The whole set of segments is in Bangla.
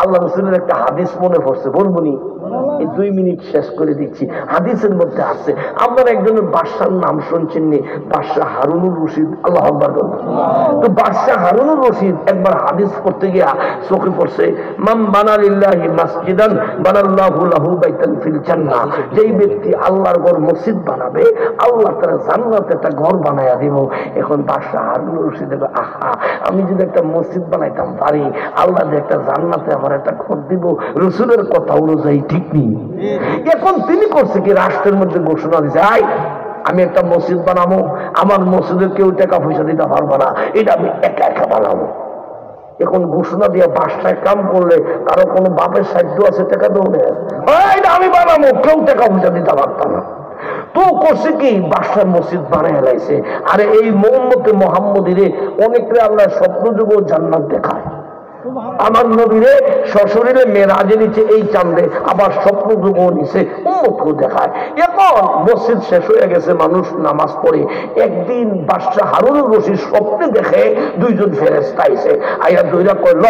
আল্লাহ রাসূলের একটা হাদিস মনে পড়ছে, বলবনি? এই 2 মিনিট শেষ করে দিচ্ছি। হাদিসের মধ্যে আছে, আপনারা একজনের বাদশার নাম শুনছেন নি, বাদশাহ হারুনুর রশিদ। আল্লাহু আকবার। তো বাদশাহ হারুনুর রশিদ একবার হাদিস পড়তে গিয়া চোখে পড়ছে, মান বানা লিল্লাহি মাসজিদান বানাল্লাহু লাহু বাইতান ফিল জান্নাহ। যেই ব্যক্তি আল্লাহর ঘর মসজিদ বানাবে, আল্লাহ তার জান্নাতে একটা ঘর বানায়া দিব। এখন বাদশাহ হারুনুর রশিদ, আহা, আমি যদি একটা মসজিদ বানাইতাম পারি, আল্লাহ যে একটা জান্নাতে আমার একটা ঘর দিব, রাসূলের কথা অনুযায়ী ঠিক নেই। এখন তিনি করছে কি, রাষ্ট্রের মধ্যে ঘোষণা দিচ্ছে, আমি একটা মসজিদ বানাবো, আমার মসজিদে কেউ টাকা পয়সা দিতে পারবো না, এটা আমি একা একা বানাবো। এখন ঘোষণা দিয়ে বাদশায় কাম করলে কারো কোনো বাপের সাহায্য আছে টাকা দেবে, এটা আমি বানাবো, কেউ টাকা পয়সা দিতে পারত না। তো করছে কি, বাদশার মসজিদ বানায় লাইছে। আরে এই মোহাম্মদে মোহাম্মদীরে অনেকরে আল্লাহ স্বপ্ন যুগ জান্নাত দেখায়। আমার নবীরে সশরীরে মেরাজে নিচে এই চাঁদে, আবার স্বপ্ন যুগ নিচে উম্মতকে দেখায়। এখন মসজিদ শেষ হয়ে গেছে, মানুষ নামাজ পড়ে। একদিন বাদশাহ হারুনুর রশিদ স্বপ্নে দেখে 2জন ফেরেশতা আইছে, আইয়া দইরা কইল,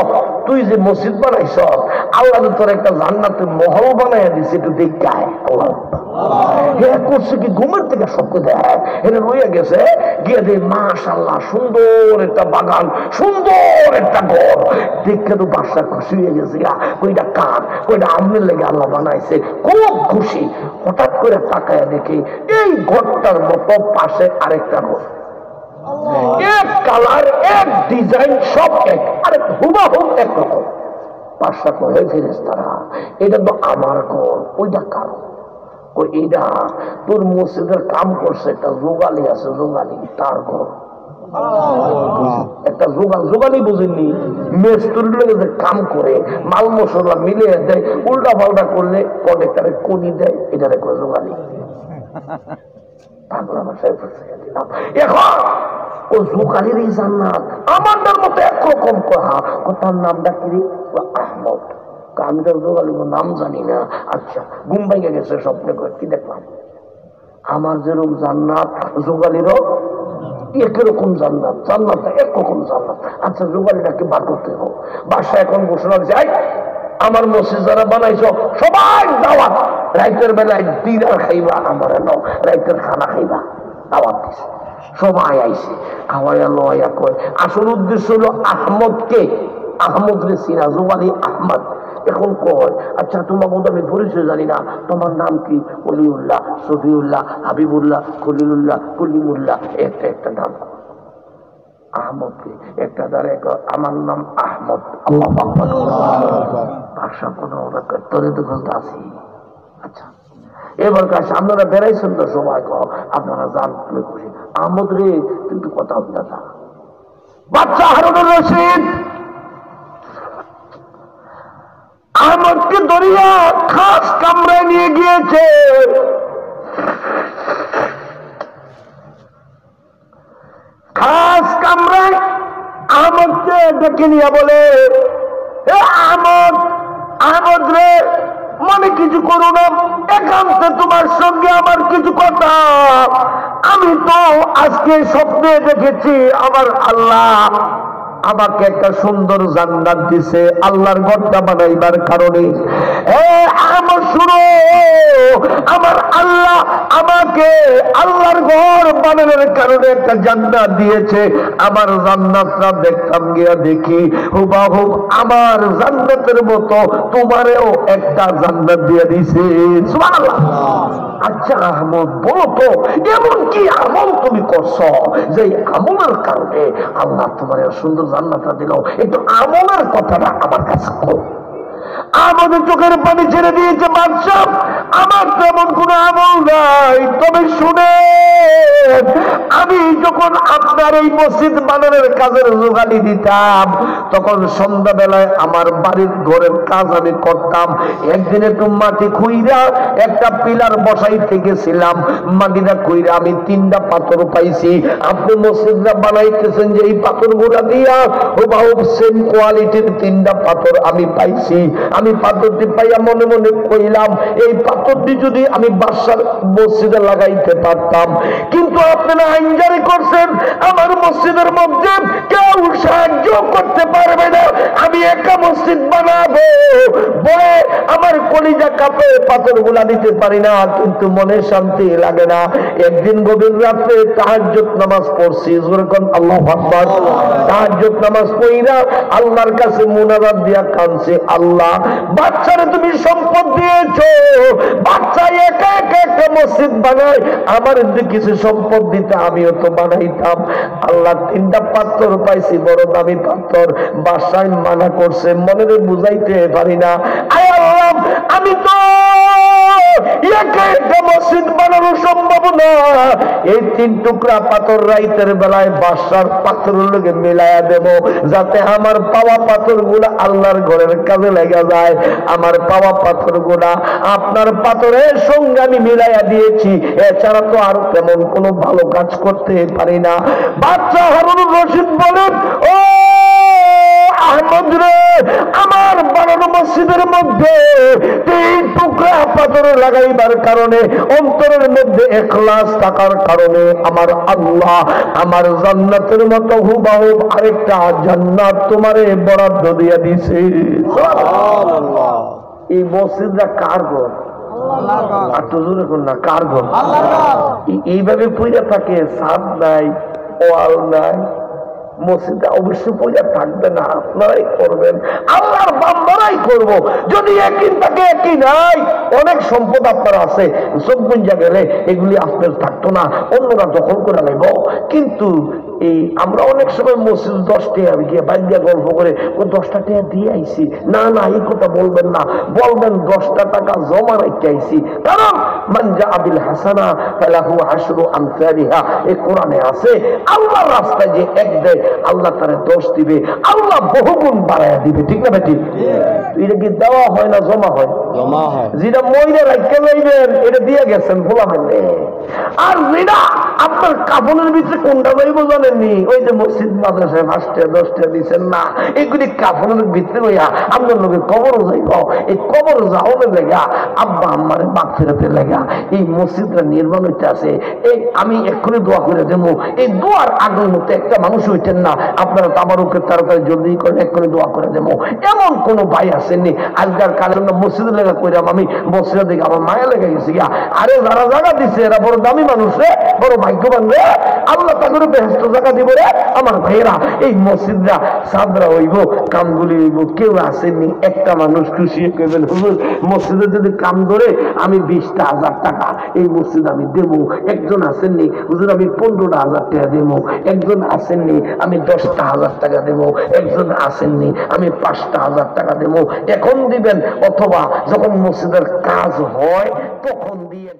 তুই যে মসজিদ বানাইছ, আল্লাহ তোর একটা জান্নাতের মহল বানাইয়া দিছে, একটু দেখায়। আল্লাহ করছে কি, ঘুমের থেকে স্বপ্ন দেয়, এটা রয়ে গেছে, গিয়ে দেয় মাশাআল্লাহ সুন্দর একটা বাগান, সুন্দর একটা ঘর। দেখে তো বাদশা খুশি হয়ে গেছে, কইটা কার, কইটা আমনের লেগে আল্লাহ বানাইছে, খুব খুশি। হঠাৎ করে তাকায় দেখে এই ঘরটার মতো পাশে আরেকটা ঘর, এক কালার, এক ডিজাইন, সব এক, আরেক হুবাহুব একরকম। বাদশা কয়ে, ফেরেশতারা, এটা তো আমার ঘর, ওইটা কার? এইটা তোর মসজিদের কাম করছে একটা যোগালি আছে, যোগালি, তার ঘর। একটা যোগালি বুঝেননি, মেস্তুরির লোক যে কাম করে, মাল মশলা মিলিয়ে দেয়, উল্টা পাল্টা করলে কন্ডাক্টরে কনি দেয়, এটারে করে যোগালি। পাগলা ভাষায় দিলাম। এখন ও যোগালির এই জান্নাত আমাদের মতো একরকম কহা, তার নামটা কি? আহমদ। আমি তো যোগালি নাম জানি না। আচ্ছা, ঘুম ভেঙে গেছে, স্বপ্নে করে কি দেখলাম, আমার যেরকম জান্নাত যোগালিরও একরকম জান্নাত, জান্নাতটা একরকম জান্নাত। আচ্ছা, যোগালিটাকে বার করতে হোক। বাদশা এখন ঘোষণা দিচ্ছে, আমার মসজিদ যারা বানাইছ সবাই দাওয়াত, রাইতের বেলায় ডিনার খাইবা, আমার রাইতের খানা খাইবা, দাওয়াত দিছে। সবাই আইছে, খাওয়াইয়া লওয়াইয়া কয়, আসল উদ্দেশ্য হলো আহমদকে, আহমদ রে সিনা, যোগালি আহমদ। এখন কয়, আচ্ছা তোমার মতো আমি পরিচয় জানি না, তোমার নাম কি? অলিউল্লাহ, সফিউল্লাহ, হাবিবুল্লাহ, খলিলুল্লাহ, কলিমুল্লাহ, একটা একটা নাম। আহমদকে একটা দ্বারা, আমার নাম আহমদ। আল্লাহু আকবার। ভাষা কোনো তোরে তো বলতে আসি। আচ্ছা, এবার কাছে আপনারা বেড়াইছেন তো সবাই, আপনারা জান, তুমি খুশি। আহমদ রে কিন্তু কথা বলতে না। বাচ্চা হারুনুর রশিদ আহমদকে দরিয়া খাস কামরায় নিয়ে গিয়েছে। খাস কামরায় আহমদকে ডেকে নিয়ে বলে, আহমদ, আহমদ রে, মনে কিছু করো না, একান্তে তোমার সঙ্গে আমার কিছু কথা। আমি তো আজকে স্বপ্নে দেখেছি আমার আল্লাহ আমাকে একটা সুন্দর জান্নাত দিছে আল্লাহর ঘরটা বানাইবার কারণে। আমার শুনো, আমার আল্লাহ আমাকে আল্লাহর ঘর বানানোর কারণে একটা জান্নাত দিয়েছে। আমার জান্নাতটা দেখতাম গিয়া দেখি হুবাহুব আমার জান্নাতের মতো তোমারেও একটা জান্নাত দিয়ে দিছে। সুবহানাল্লাহ। আচ্ছা আহমদ, বলো তো এমন কি আমল তুমি করছো যে আমলের কারণে আল্লাহ তোমার সুন্দর জান্নাতটা দিল? একটু আমলের কথাটা আমার কাছে কও। আমাদের চোখের পানি ছেড়ে দিয়েছে বাদশা, আমার তেমন কোনো আমল নাই। তবে শুনে, আমি যখন আপনার এই মসজিদ বানানোর কাজের যোগালি দিতাম, তখন সন্ধ্যাবেলায় আমার বাড়ির ঘরের কাজ আমি করতাম। একদিন একটু মাটি খুইরা একটা পিলার বসাইতে গেছিলাম, মাটিটা খুইরা আমি 3টা পাথর পাইছি। আপনি মসজিদটা বানাইতেছেন যে এই পাথর গুলা দিয়া হুবহুব সেম কোয়ালিটির 3টা পাথর আমি পাইছি। আমি পাথরটি পাইয়া মনে মনে কইলাম, এই পাথরটি যদি আমি বাদশার মসজিদে লাগাইতে পারতাম। কিন্তু আপনারা আইন জারি করছেন, আমার মসজিদের মধ্যে কেউ সাহায্য করতে পারবে না, আমি একা মসজিদ বানাবো। বলে আমার কলিজা কাঁপে, পাথরগুলা দিতে পারি না, কিন্তু মনে শান্তি লাগে না। একদিন গভীর রাতে তাহাজ্জুদ নামাজ পড়ছি, যখন আল্লাহু আকবার, তাহাজ্জুদ নামাজ পড়িনা আল্লাহর কাছে মুনাজাত দিয়া কাঁদছে, আল্লাহ বাচ্চারে তুমি সম্পদ দিয়েছো, বাচ্চা একা একা একটা মসজিদ বানায়, আমার যদি কিছু সম্পদ দিতে আমিও তো বানাইতাম। আল্লাহ তিনটা পাথর পাইছি, বড় দামি পাথর, বাসায় মানা করছে, মনে বুঝাইতে পারি না। আয় আল্লাহ, আমি তো একা একটা মসজিদ বানানো সম্ভব না, এই তিন টুকরা পাথর রাইতের বেলায় বাসার পাথরের লগে মিলাইয়া দেব, যাতে আমার পাওয়া পাথর গুলা আল্লাহর ঘরের কাজে লেগে যায়। আমার পাওয়া পাথর গুলা আপনার পাথরের সঙ্গে আমি মিলাইয়া দিয়েছি, এছাড়া তো আর তেমন কোনো ভালো কাজ করতে পারি না। বাচ্চা হারুনুর রশিদ বলেন, ও আহমদ রে, আমার বানানো মসজিদের মধ্যে তিন টুকরা পাথর লাগাইবার কারণে, অন্তরের মধ্যে ইখলাস থাকার কারণে আমার আল্লাহ আমার জান্নাতের মতো হুবহু আরেকটা জান্নাত তোমারে বরাদ্দ দিয়ে দিছে। সুবহানাল্লাহ। এই মসজিদটা কার ঘর? আর তো জোরে কোন না, কার ঘর? এইভাবে পূজা থাকে, ছাদ নাই, ওয়াল নাই, মসজিদে অবশ্যই পূজা থাকবে না, আপনারাই করবেন, আল্লাহর বান্দারাই করব। যদি একই থাকে, একই নাই, অনেক সম্পদ আপনার আছে, সব বুঝা গেলে এগুলি আপনার থাকতো না, অন্যরা দখল করে নেব। কিন্তু এই আমরা অনেক সময় মসজিদ 10 টাকা গিয়ে বাইর দিয়ে গল্প করে ও 10টা টাকা দিয়ে আইছি, না না এই কথা বলবেন না, বলবেন 10টা টাকা জমা রেখে আইছি। কারণ মান জাআ বিল হাসানা ফালাহু আশরু আমসালিহা, এই কোরআনে আছে, আল্লাহর রাস্তায় যে এক দেয় আল্লাহ তারে 10 দিবে, আল্লাহ বহুগুণ বাড়াইয়া দিবে। ঠিক না বেটি? এটা কি দেওয়া হয় না জমা হয়? জমা হয়। যেটা মইরা রাখতে যাইবেন এটা দিয়ে গেছেন ভোলা মানে, আর যেটা আপনার কাফনের ভিতরে কোনটা যাইব জানেননি, ওই যে মসজিদ মাদ্রাসায় 5 টাকা 10 টাকা দিচ্ছেন না, এগুলি কাফনের ভিতরে হইয়া আপনার লোকের কবরও যাইব। এই কবর যাওয়ার লেগা আব্বা আম্মারে বাদ ফেরাতে লেগা এই মসজিদটা নির্মাণ হইতে আছে। এই আমি এক্ষুনি দোয়া করে দেবো, এই দোয়ার আগের মতো একটা মানুষ হইতেন না, আপনারা তাবারুকের তাড়াতাড়ি জলদি করেন, এক্ষুনি দোয়া করে দেবো। এমন কোন ভাই আসেননি আজকাল কালের মসজিদের লেগা কইরাম, আমি মসজিদের দিকে আমার মায়া লেগে গেছি গিয়া। আরে যারা জায়গা দিচ্ছে এরা বড় দামি মানুষ রে, বড় ভাগ্যবান রে, আল্লাহ তাদের বেহেশত জায়গা দিব রে। আমার ভাইয়েরা, এই মসজিদরা সাদরা হইব, কামগুলি হইব। কেউ আসেননি একটা মানুষ খুশি কইবেন, হুজুর মসজিদে যদি কাম ধরে আমি 20,000 টাকা এই মসজিদ আমি দেবো। একজন আসেননি, হুজুর আমি 15,000 টাকা দেবো। একজন আসেননি, আমি 10,000 টাকা দেবো। একজন আসেননি, আমি 5,000 টাকা দেবো। এখন দিবেন, অথবা যখন মসজিদের কাজ হয় তখন দিয়ে